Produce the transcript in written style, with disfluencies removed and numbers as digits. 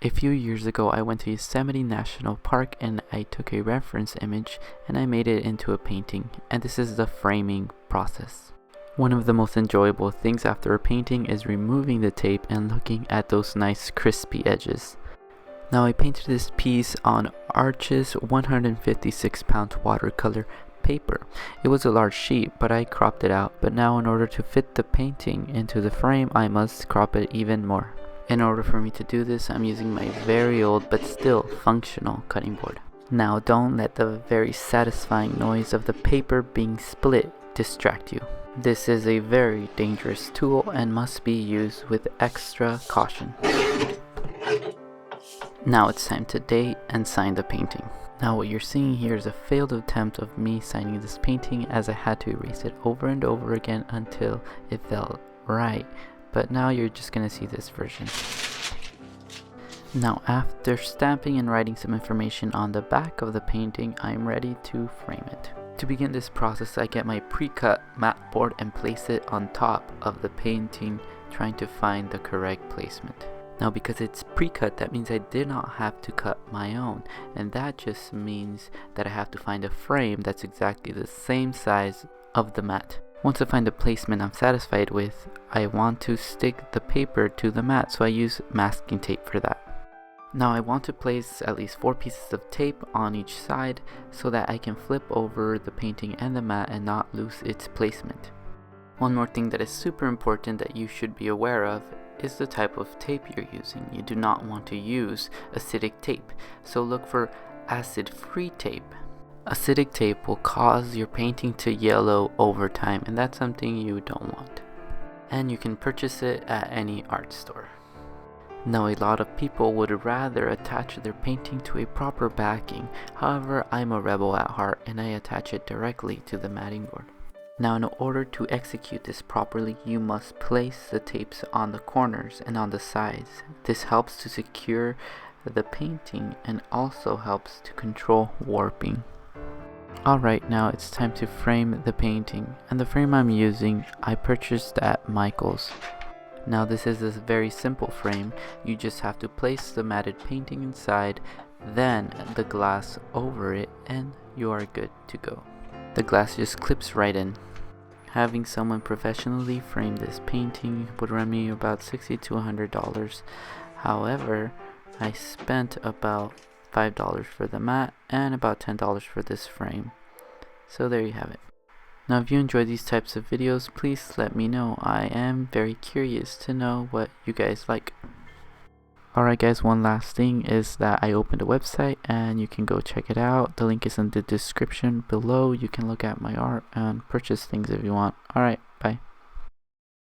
A few years ago, I went to Yosemite National Park and I took a reference image and I made it into a painting, and this is the framing process. One of the most enjoyable things after a painting is removing the tape and looking at those nice crispy edges. Now I painted this piece on Arch's 156-pound watercolor paper. It was a large sheet, but I cropped it out. But now in order to fit the painting into the frame, I must crop it even more. In order for me to do this, I'm using my very old but still functional cutting board. Now don't let the very satisfying noise of the paper being split distract you. This is a very dangerous tool and must be used with extra caution. Now it's time to date and sign the painting. Now what you're seeing here is a failed attempt of me signing this painting, as I had to erase it over and over again until it felt right. But now you're just gonna see this version. Now after stamping and writing some information on the back of the painting, I'm ready to frame it. To begin this process, I get my pre-cut mat board and place it on top of the painting, trying to find the correct placement. Now because it's pre-cut, that means I did not have to cut my own, and that just means that I have to find a frame that's exactly the same size of the mat. Once I find the placement I'm satisfied with, I want to stick the paper to the mat, so I use masking tape for that. Now I want to place at least 4 pieces of tape on each side so that I can flip over the painting and the mat and not lose its placement. One more thing that is super important that you should be aware of is the type of tape you're using. You do not want to use acidic tape, so look for acid-free tape. Acidic tape will cause your painting to yellow over time, and that's something you don't want. And you can purchase it at any art store. Now a lot of people would rather attach their painting to a proper backing. However, I'm a rebel at heart and I attach it directly to the matting board. Now in order to execute this properly, you must place the tapes on the corners and on the sides. This helps to secure the painting and also helps to control warping. Alright, now it's time to frame the painting, and the frame I'm using I purchased at Michael's. Now this is a very simple frame. You just have to place the matted painting inside, then the glass over it, and you are good to go. The glass just clips right in. Having someone professionally frame this painting would run me about $60 to $100. However, I spent about $5 for the mat and about $10 for this frame. So there you have it. Now if you enjoy these types of videos, please let me know. I am very curious to know what you guys like. Alright guys, one last thing is that I opened a website and you can go check it out. The link is in the description below. You can look at my art and purchase things if you want. Alright, bye.